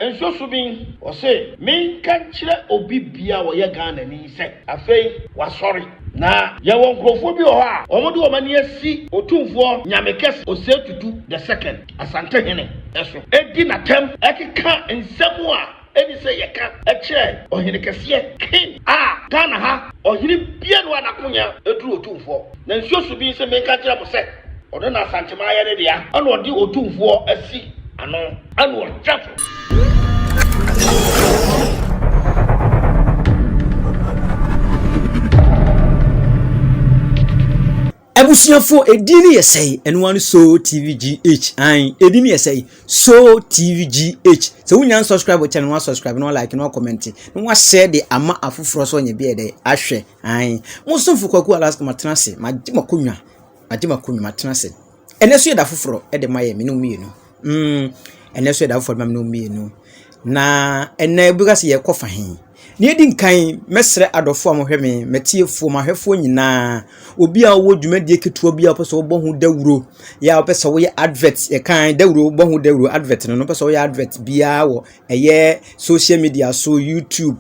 Enso subin o se min kan kire obi bia wo ye Ghana ni se afei wa sorry na ye won krofo bi o ha o mo de o mani asi otumfo nyamekes o se tutu the second asante hene eso edi na tem ekeka nsemu a eni se ye ka eche ohene kese king Ghana ha ohene bia no anakonya eduru otumfo na enso subin se min kan kire mo se o de na asante ma ye ne dia ana o de otumfo asi ano chafo Ebusiafo edini yesay enwanu so tvgh edini yesay so tvgh so wunya subscribe channel wa subscribe no like no comment no wa share de ama afufuro so nya bi de ahwe musumfu kwaku alaska matranse majimakunwa matranse eneso yeda afufuro de maye me no mienu eneso yeda afufuro me no mienu na ene bugase ye kofa hin ni edi nkan mesre adofo amohweme metiefo mahwefo nyina obi a wo dwumadie ketuo bi a pese wo bohu dawuro ya pese wo ye advert ye kan dawuro bohu dawuro advert no pese wo ye advert bia wo eye social media so YouTube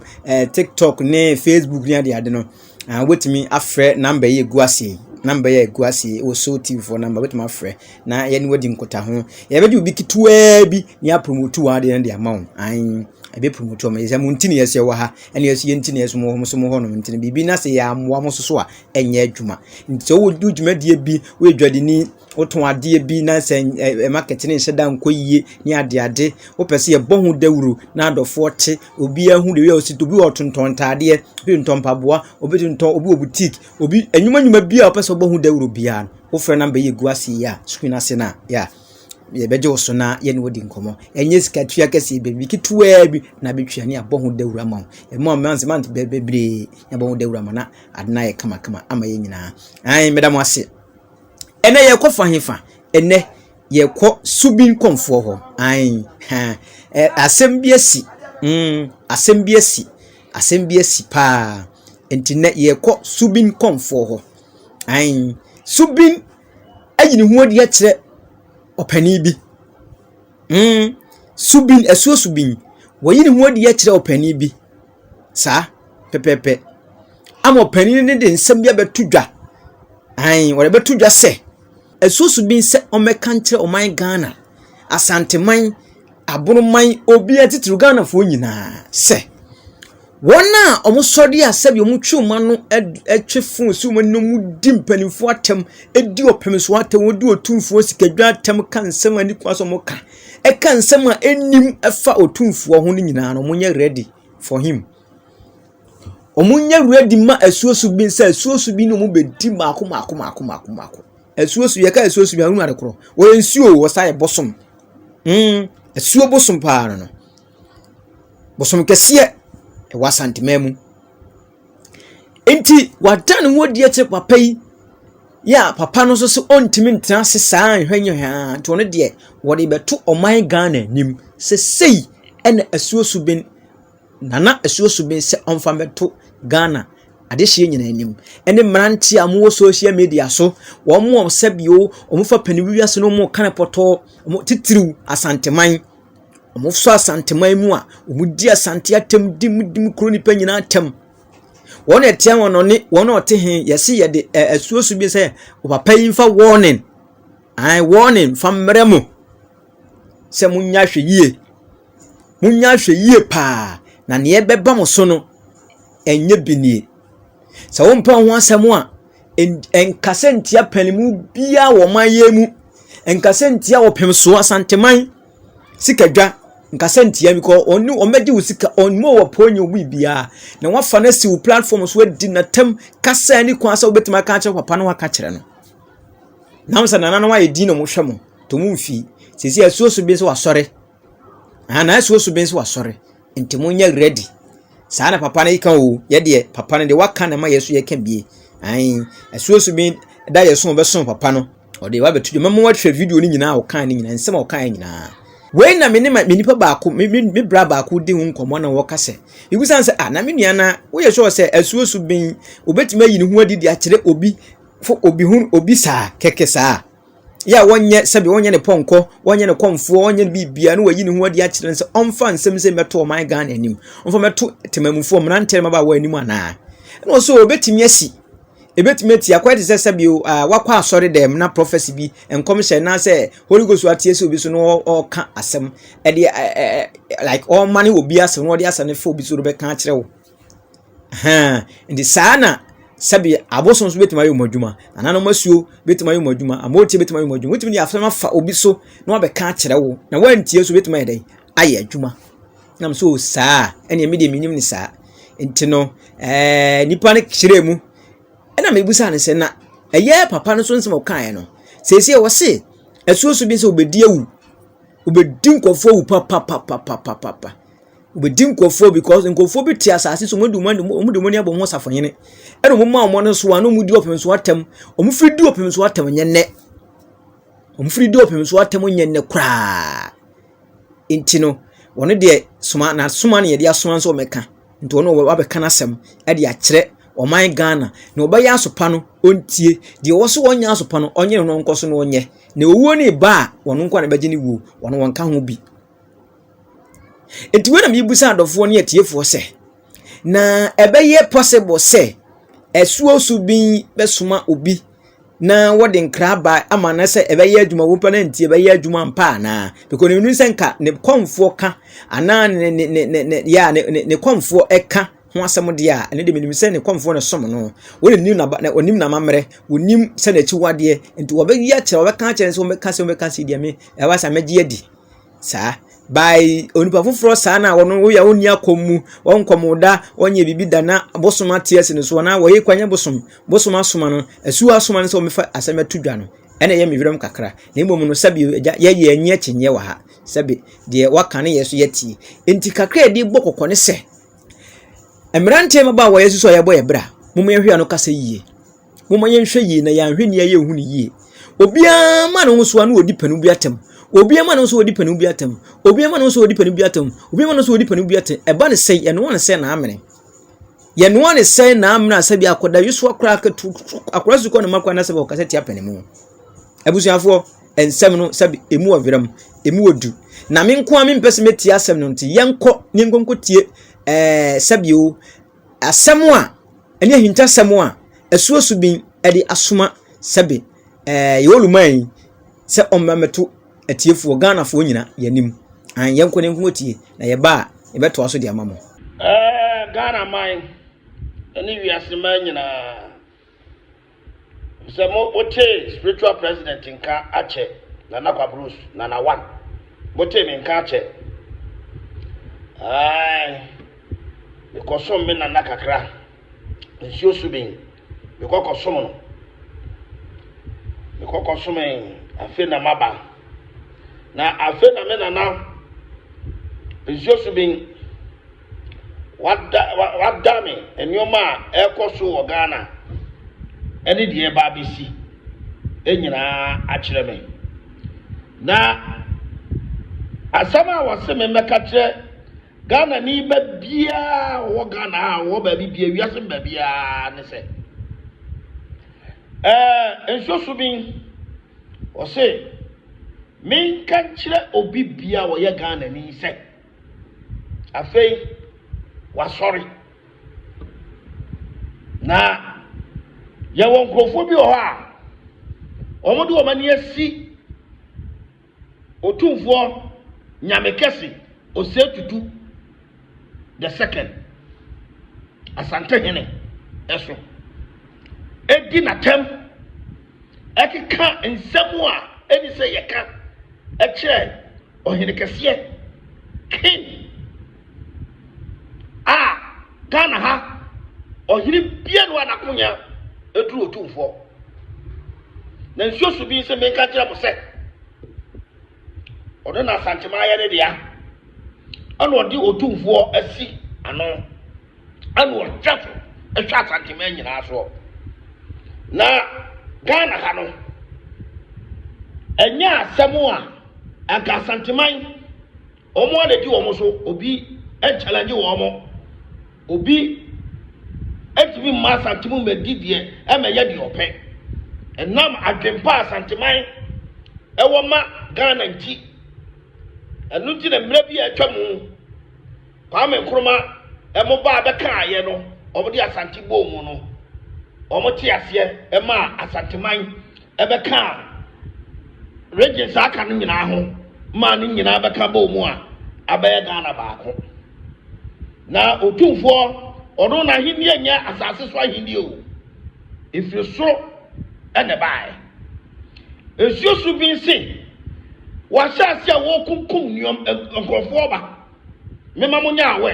TikTok ne Facebook ne ade no wetimi afre number ye guase o so TV for number wetimi afre na ye ni wadi nkota ho ye be di obi ketuo bi ni a promote wa de na amount ebe promote o yesa muntini yese wa ha ene yese yentini yese mo so mo ho no muntini bibi na se ya amwa mo so a enye adwuma nti wo du dwumadie bi we dwadeni woton ade bi na se market ne hyeda nkoyie ni ade wo pese ye bohu dawuro na adofo te obi ahu de we osito obi otonton taade bi ntompaboa obi tonton obi boutique obi enwuma bi a pese bohu dawuro bia wo frɛ number ye guasi ya screen ase na ya ye beje wo so na ye ne wodi nkomo enye sika tua kase bebi kitwa bi na betwa ne abohu dawura ma e mo manse man bebre abohu dawura ma na adna ye kama ama ye nyina medam ase ene ye kɔ fa hefa ene ye kɔ subin konfo ho asem bi asi pa enti ne ye kɔ subin konfo ho subin ayini hu odi a kire opani bi subin esuo subin woyini hu odi a kire opani bi sa pepepe ama opani ne de nsem bia betudwa wore betudwa se esuo subin se omeka nkire oman Ghana asanteman abonoman obi atitru Ghana fo nyina se wona omosodi asabi omutwuma no etwefo su no mu dimpanifo atem edi opemso atem odi otumfo sikadwa atem kan nsem ani kwaso moka kan nsem a enim efa otumfo ho nyina no munye ready for him omunye ready ma asuo subin sa asuo subin no mu bedi maako asuo su yeka asuo subin anu adekoro wo ensuo wo sai bosom asuo bosom pa no bosom kese wasantimemu enti wadan wodi ache papa yi ya papa no so ontimi ntena se saa hwenye ha to no de wodi beto oman Ghana nim se sei ene asuo subin nana asuo subin se onfa beto Ghana ade hye nyina nim ene mranti amu social media so wo mo sebio omufa paniwiya so no mo kana poto mo titiriw asanteman omufso asanteman mu a omudi asante atem dim kroni panyina atem wona etia wono ne wona ote hen yesi yede asuosu bi se papa yi fa warning warning fa mremo se munya hwe yie pa na ne ebeba mo so no enye binie se wo mpa ho asem a enkasentia panimu bia wo mayemu enkasentia wo pemso asanteman sikadwa nkasentia biko onu omedi usika onmo wo ponye obi bia na wafa na si platforms we di na tem kasa ni kwa sa obetima ka kire papa no waka kire no namsa nana no waye di no mo hwemo to mu mfi sisi asuo so bi so wasore na asuo so bi so wasore enti mo nya ready sa na papa na yika o ye de papa no de waka na ma yeso ye ka bie asuo so bi da yeso obeso papa no o de wa betu memo wa hwe video ni nyina o kan ni nyina nsem o kan nyina we na me nipa baako me bra baako de hu nkomo na wo kase igusan se na me nua na wo ye sure se asuo so bin obetima yi ni hu adidi a kire obi fo obi hu obi saa keke saa ya wonye sabi wonye ne ponko wonye ne komfo wonye bibia no wayi ne ho adi a kire nse onfa nsem se meto man gan anim onfa meto temamufo mrantere maba wa anim ana no so obetimi asi ebetimi ti akwati se sabi wakwa asori dem na prophecy bi enkomhye na se Holy Ghost atie se obi so no ka asem e de like all money obi asem no de asane fo obi so be ka kire wo ndi sana sabi aboson so betima yo madwuma anano masuo betima yo madwuma amoti betima yo madwuma wotimi ni afema fa obi so na obeka kire wo na wantie so betima yedai aye adwuma nam so saa ene me de minim ni saa enti no nipa ne kire mu ena mebusa ne se na eye papa no so nsem okan no sese wo se esuo so bi se obedi awu obedi nkofo wu papa obedi nkofo because nkofo bi ti asase so omudumani abo ho safonyene eno mo ma omo no so anu mudi opem so atem omufiri di opem so atem nyenne omufiri di opem so atem nyenne kra intino wono de suma ne ye de asoma so meka nti wono wabeka na asem e de akire oman Ghana na obaya asopa no ontie de wo so wonya asopa no onye no nkoso no onye na owuo ni ba wono nkwa na beje ni wuo wono wonka ho bi enti wena mibusa adofo ne atiefo se na ebeye possible se esuo su bi besuma obi na wode nkra ba amana se ebeye adwuma wo pa na ntie ebeye adwuma mpa na because ne nse nka ne komfo ka ana ne komfo eka ho asem de a ene de menim se ne komfo ne som no woni nim na mamre wonim se na chi wade enti wo be ya kire wo be ka kire se wo be ka se dia me e wa sa meje adi sa by onipa fufuro saa na wono wo ya oni akomu won komoda onye bibi dana bosoma ties ne so na wo ye kwanya bosoma asoma no asu asoma ne so mefa asema tudwa no ene ye mewiram kakra na emom no sabi ye enye chenye wa ha sabi de waka ne yeso yeti enti kakra de gbokokko ne se emrante maba wo yesu so ye boye bra mum ye hwia no kasa yie mum ye nhwe yie na ya hwe ne ye hu ne yie obia ma no so na odi panu bi atem obiema no so odi panu bi atem obiema no so odi panu bi atem obiema no so odi panu bi atem eba ne sei eno ne sei na amene ye no ne sei na amene asabi akoda yusu akra akatu akra su ko ne makwa na sabi o kaseti apene mu abusuafo ensem no sabi emu oviram emu odu na me nko ame mpese meti asem no nti yenko ne nkonko tie sabi o asem a ene ahinta asem a asuo su bin edi asoma sabi ye oluman se ommameto atiefu Ghana fo nyina yanim an yenko ne nko tie na ye ba e beto aso de amamo Ghana man eni wiase man nyina se mo oche spiritual president nka ache na nakwa Bruce na 1 mote me nka ache because some men na nakakra nsi osubin because kosom no because kosom afi na maba na afi na me na nsi osubin wada me enioma ekoso wo Ghana eni de ba bisi enyina akire me na asama wase me mekatre Ghana ni ba bia wo Ghana wo ba bia wiase ba bia ne se ensosubin o se min kan kire obi bia wo ye Ghana ni se afei wa sorry na ya won krofo bi o ha omodu o mani asi otumfo nyamekesi osetutu the second asante hene eso edi na tem ekeka nsemu a eni se yeka ekire ohene kese king Ghana ha ohiri bia no anakonya edu otumfo na nsuosu bi se menka kira mo se odo na santima ya ne dia ana odi otumfo asi ano ana otwafo etwa santima nyina so na Ghana ha no enya asemu a aka santiman omo na di omo so obi e challenge omo obi etimi ma santimu medidie e me ye di ope enam adwempa santiman ɛwɔ ma Ghana nti ɛno nti na mmerɛ bi atwa mu Kwame Nkrumah ɛmo ba bɛka ayɛ no ɔmo de Asante bɔ mu no ɔmo te aseɛ ɛma Asanteman ɛbɛka regions aka no nyinaa ho ma no nyinaa bɛka bɔ mu a abɛyɛ Ghana baako na otumfoɔ ɔno na ahenni anya asase so ahenni o efiri soro ɛna bae esuo so bi nse wahyɛ ase a wɔkunkum nkurɔfoɔ ba mema mo nya awɛ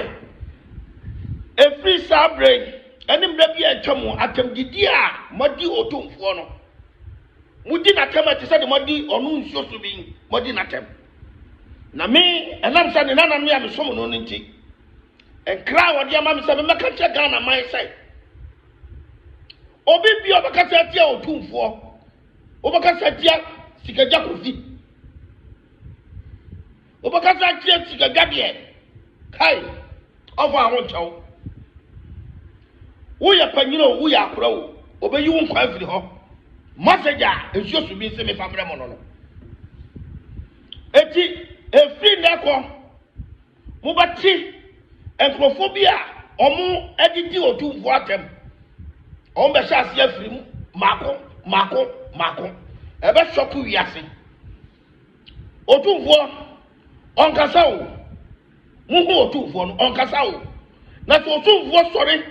efiri sabre ɛne mmerɛ bi atwa mu atamdidi a mɔdi otumfoɔ no mudi n'atam a te sɛ de mɔdi ɔno nsuo so bi mɔdi n'atam na me ɛnam sɛ ne nananom yɛ mesom no nti nkra wɔde ama me sɛ mɛka kyɛ Ghana man sɛ obi bi ɔbɛka sɛ tia otumfoɔ ɔbɛka sɛ tia sikagya kofi ɔbɛka sɛ tia sikagya deɛ kai ɔfa ho nkyɛw woyɛ panyin o woyɛ akora o ɔbɛyi wo nkwa afiri hɔ message a esuo so bi sɛ mefa mmerɛ mo no eti efiri nnɛkɔ mobɛte nkurɔfoɔ bi a ɔmo adidi otumfoɔ atɛm ɔmo bɛhyɛ ase afiri mu maako ɛbɛsɔko wiase otumfoɔ ɔnkasa o muhu otumfoɔ no ɔnkasa o na sɛ otumfoɔ sɔre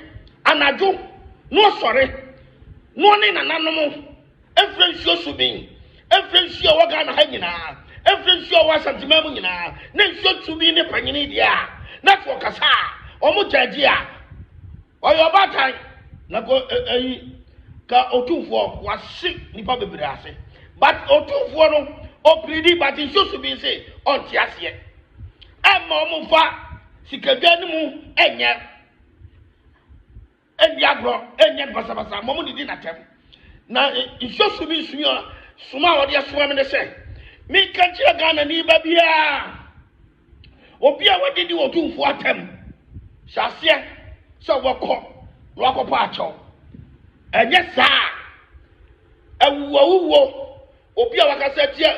anadwo na ɔsɔre na ɔne nananom efiri nsuo so bi efiri nsuo wɔ Ghana ha nyinaa efiri nsuo wɔ Asanteman mu nyinaa na nsuo tu bi ne panyini deɛ a na sɛ ɔkasa a ɔmo gyagye a ɔyɛ ɔbaatan na ko ka otumfoɔ wase nipa bebree ase but otumfoɔ no opiridi but nsuo so bi nse ɔnte aseɛ ɛma ɔmo fa sikadwa no mu ɛnyɛ agorɔ ɛnyɛ basabasa ma ɔmo didi n'atam na nsuo so bi suma a wɔde asoma me ne sɛ meka kyerɛ Ghana ni ba biara obi a wɔdedi otumfoɔ atam hyɛ aseɛ sɛ wɔkɔ na wakɔpɔ akyɛw ɛnyɛ saa awuwawuwo obi a wakasa tia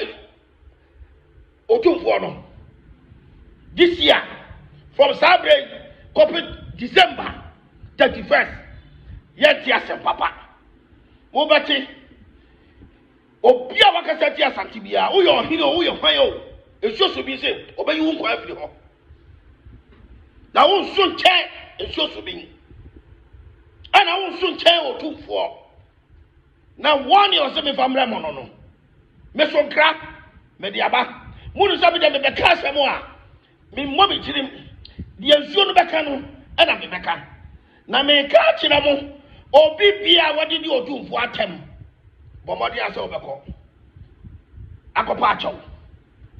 otumfoɔ no this year from Saturday kɔpɛ December 31st yɛnti asɛm papa mobɛte obi a wakasa tia Asante biara woyɛ ɔhene o woyɛ hwan o esuo so bi sɛ ɔbɛyi wo nkwa afiri hɔ na wo nso nkyɛn esuo so bi ɛna wo nso nkyɛn otumfoɔ na wɔn yɛ ɔsɛ mefa mmerɛ mo no meso nkra mede aba munu sɛ mede mebɛka asɛm a memmɔ me kyirim deɛ nsuo no bɛka no ɛna mebɛka na meka kyerɛ mo obi bia a wɔde di otumfoɔ atɛm bɔ mmɔden a sɛ wobɛkɔ akɔpɔ akyɛw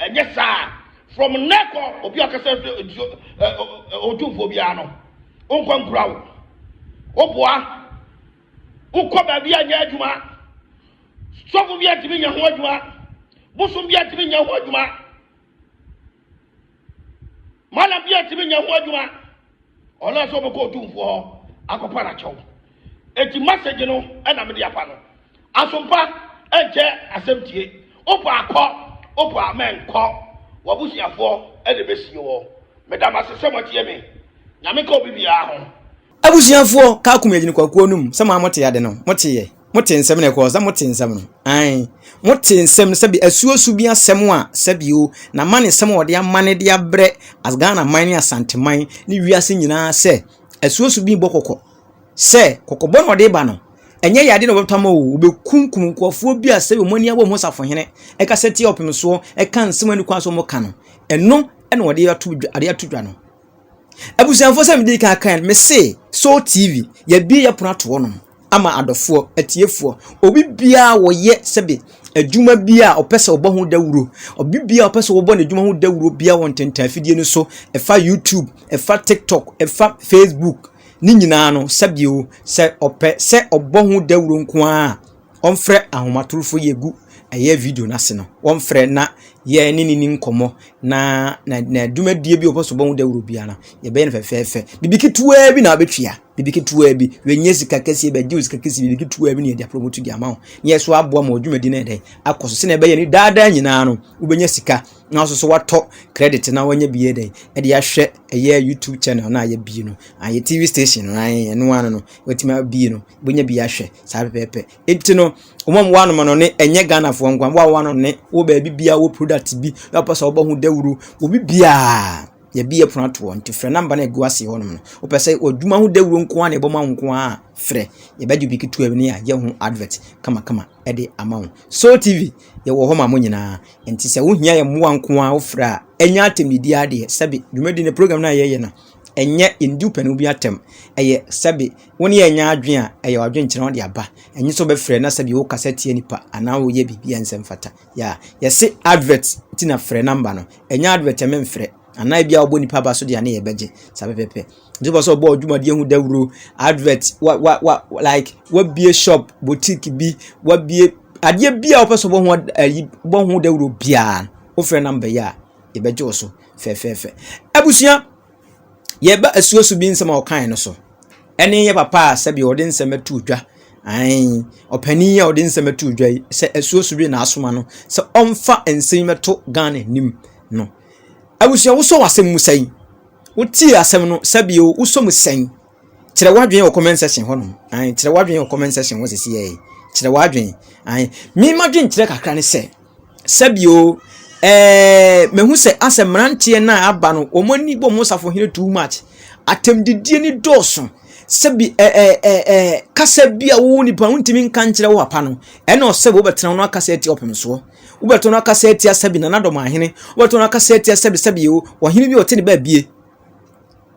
ɛnyɛ saa from nnɛkɔ obi a ɔkasa otumfoɔ biara no wonkɔ nkura wo woboa wokɔ baabi a nyɛ adwuma sɔfo bi atimi nya ho adwuma bosom bi atimi nya ho adwuma malam bi atimi nya ho adwuma ɔno sɛ wobɛkɔ otumfoɔ hɔ akɔpa n'akyɛw eti message no ɛna mede apa no asompa ɛnkyɛ asɛm tie opo akɔ opo amenkɔ wabusiafoɔ ɛde bɛsie wɔ medam asesɛ mɔtie me nyame ka obi biara ho abusiafoɔ ka akum yɛgyina kwakuo num sɛ ma mote ade no mote nsɛm na ɛkɔ sɛ mote nsɛm no ai mote nsɛm no sɛbi asuo su bi asɛm a sɛbio na ma ne nsɛm wɔde amane de abrɛ as Ghana man ne Asanteman ne wiase nyinaa sɛ asuo su bi bɔkɔkɔ sɛ kɔkɔbɔ no wɔde ba no enye yade no bɛtama o obekunkum nkofoɔ bi a sɛ be mani abo mo safohene ɛka sɛ tie opem so ɛka nsɛm ani kwa so mo ka no ɛno ɛna wɔde ade atodwa no abusuanfo sɛ mede ka kan me se so TV ya bi ya pono to no ama adɔfoɔ atiefoɔ obi bia wɔyɛ sɛbe adwuma bia opɛ sɛ ɔbɔ ho dawuro obi bia opɛ sɛ ɔbɔ n'adwuma ho dawuro bia wɔn tentafidie no so ɛfa YouTube ɛfa TikTok ɛfa Facebook ni nyina no sabio se opɛ se obɔ ho dawuro nko a ɔmfrɛ ahomatorofo yegu ɛyɛ video na se no wɔn frɛ na yɛ ni nkɔmɔ na dwumadie bi opo so bɔn da wuro bia na yɛ bɛyɛ no fɛfɛɛfɛ bibi ketewa bi na obetwia bibi ketewa bi wenye sika kɛse bɛ di sika kɛse bibi ketewa bi na yɛ de promote di ama ho yɛ so aboa ma dwumadi na ɛdɛ akɔso se na ɛbɛyɛ ni daadaa nyinaa no wobɛnya sika na so watɔ credit na wanya biye dɛ ɛde ahwɛ ɛyɛ YouTube channel na ayɛ bi no ayɛ TV station no ayɛ no ano no wetima bi no wobɛnya bi ahwɛ saa pɛpɛpɛ enti no omam wano no ne ɛnyɛ Ghana fo nkwan wano ne wo ba bibia wo product bi yapasa wo ba hu dawuru wo bibia ye biye pronato nti frɛ number na egu ase honom no wo pɛsɛ odwuma hu dawuru nko na eboma nko a frɛ ye ba djubi kitu abi ne ya ye hu advert kama ɛde ama so TV ye wo ho ma mo nyina nti sɛ wo hia ye moa nko a wo frɛ a enya atemidi ade sɛbe dwumadi ne program na ye na enye indi panu bi atem eye sabi woni enya adwen a eye adwen kyerɛ won de aba enye so be frɛ na sabi wo cassette nipa ana wo ye bibia nsɛm fata ya yɛse advert ti na frɛ number no enya advert men frɛ ana bia wo nipa ba so de ana ye beje sabe pepe ndibo so bo adwumadi hu dawuro advert like wa bie shop boutique bi wa bie ade bia wo pɛso bo hu dawuro bia wo frɛ number ya ye beje wo so fefefe abusua yeba asuosu bi nsɛm a ɔkan no so ɛne ye papa sɛbi ɔde nsɛm atu dwa ai ɔpani ya ɔde nsɛm atu dwa sɛ asuosu bi na asoma no sɛ ɔmfa nsɛm meto Ghana nim no abusua wo so wasɛm mu sɛn wo ti asɛm no sɛbi wo so mu sɛn kyerɛ wadwen wɔ comment section hɔ no ai kyerɛ wadwen wɔ comment section wo sisi yɛ kyerɛ wadwen ai me madwen kyerɛ kakra ne sɛbi o mehu se asem mrantie na aba no omoni bo musafo hire too much atemdidie ni doso sebi kasa bia wo nipa untimi nka nkyere wo apa no ene osebe wo betena no akasa eti opem so wo betena akasa eti asabi na nadom ahene wo betena akasa eti asabi sabi wo ohene bi ote ne ba bie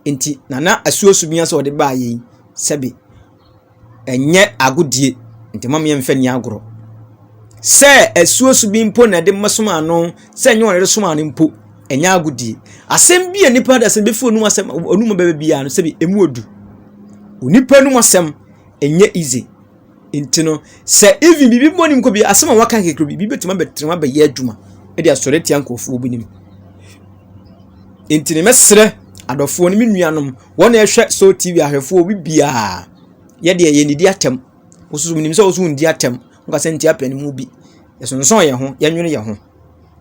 enti nana asuosu bia so de ba yi sabi enye agodie enti mam ye mfa ni agoro se asuosu bi mpo na de masoma no se nye won soma no mpo enya agudi asem bi anipa da se befu onu asem onu bebe bia no se bi emu odu onipa nu asem enye easy intino se even bibi moni mko bi asem waka kekro bi betima betima be ye adwuma e de asore tia nkofo obi nim intini mesre adofo ni menuanom won ehwe so TV ahwefo obi bia ye de ye nidi atem osusu nim se osusu ndi atem nka senti apani mu bi yesonson ye ho yanwene ye ho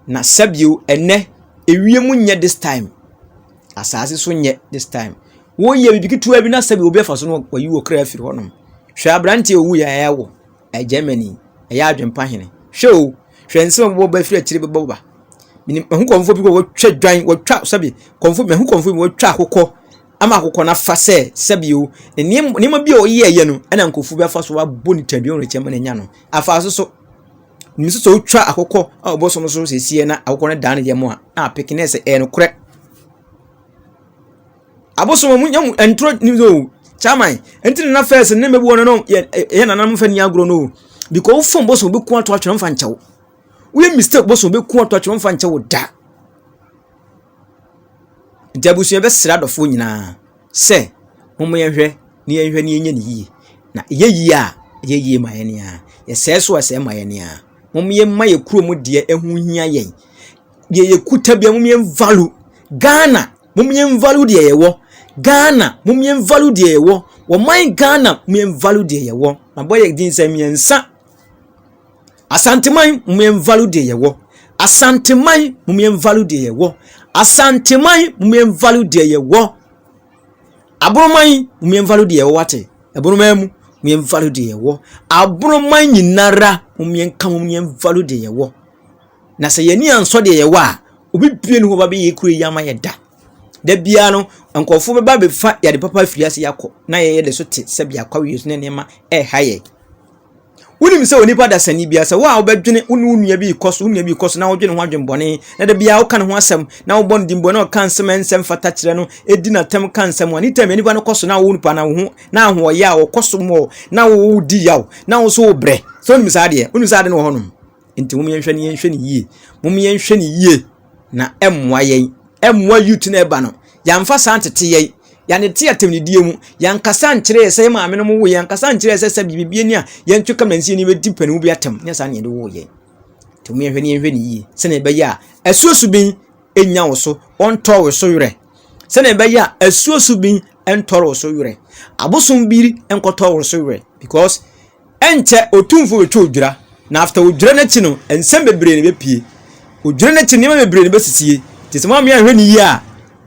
na sabio ene ewie mu nye this time asase so nye this time wo ye bibi kitu abi na sabio obi afa so no wayi wo kra afiri honom hwe abrante owu ya yawo Germany ya adwempa hene hwe nsem bo ba firi akire beba ba minim hu konfo bi ko twa dwan wo twa sabi konfo me hu konfo bi wo twa akokɔ ama akokɔ na fa se sabio ni ma bi o ye no ana nkofu bi afa so wa boni tabion re chema na nya no afa so nimso so twa akokɔ a oboso no so sesie na akokɔ na dan ye mo a pekinese no kore aboso mu nyam entro nimso chairman entri na first ne mebu no ye na nam fa ni agro no because phone boso be ku ato atwere mfa nkyɛwo we mistake boso be ku ato atwere mfa nkyɛwo da ntabusu be sra dofo nyina se momo ye hwɛ ni ye hwɛ ni yenye ni yie na ye yie a ye yie ma ye ne a ye sɛ so asɛ ma ye ne a momo ye ma ye kuro mu de ehu hia yen ye kuta bia momo ye value Ghana momo ye value de ye wo Ghana momo ye value de ye wo wo man Ghana momo ye value de ye wo na boy din sɛ miensa asanteman momo ye value de ye wo asanteman momo ye value de ye wo asanteman momo ye value de ye wo abroman momo ye value de ye wo wate abroman mu momo ye value de ye wo abroman nyinara momo ye nka momo ye value de ye wo na sɛ ye ni anso de ye wo a obi bie no ho ba be ye kure yama ye da bia no nkofo be ba be fa ya de papa fiase yakɔ na ye de so te sɛ bia kwa wies ne nema haye woni mi sɛ oni pa da sani bia sɛ wa obedwene unu nua bi koso nua bi koso na wodwene ho adwenbɔne na da bia wo kan ho asɛm na wo bɔn dimbɔ na kan nsɛm fata kyerɛ no edi na tem kan nsɛm ani tem ani ba no koso na wo nipa na wo na ho ya wo koso mo na wo di yaw na wo so wo brɛ so oni mi sɛ ade oni sɛ ade no ho nom enti mum yenhwɛ ni yie mum yenhwɛ ni yie na emwa yen emwa youth na eba no yamfa santete yen yane te atemnidie mu yankasa nkyere sɛ maame no mu wo yankasa nkyere sɛ bibie ni a yentweka mansie ni bedi pani mu bi atem nya sa ne de wo yen te mo yɛhwɛ ne yie sɛ na ɛbɛyɛ a asuosu bin enya wo so ɔntɔ wo so werɛ sɛ na ɛbɛyɛ a asuosu bin ɛntɔre wo so werɛ abosom biri ɛnkɔtɔ wo so werɛ because ɛnkyɛ otumfo wetwa odwira na after odwira n'akyi no nsɛm bebree ne bepie odwira n'akyi nneɛma bebree ne besisie te sɛ mo amia hwɛ ne yie a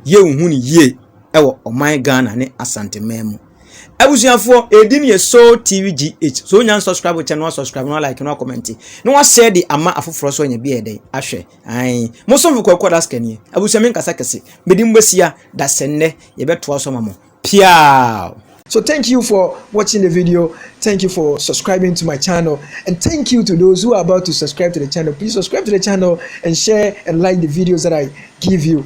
yɛ unhu ne yie ɛwɔ ɔman Ghana ne asanteman mu abusuafo edi ne so TVGH so nya subscribe channel subscribe no like no comment no wa share the ama afoforo so nya bi eden ahwe ai mo so mfo kwakwa daskani abusuame nkasa kese medi mbesia da senne ye beto so mamo pia. So thank you for watching the video. Thank you for subscribing to my channel. And thank you to those who are about to subscribe to the channel. Please subscribe to the channel and share and like the videos that I give you.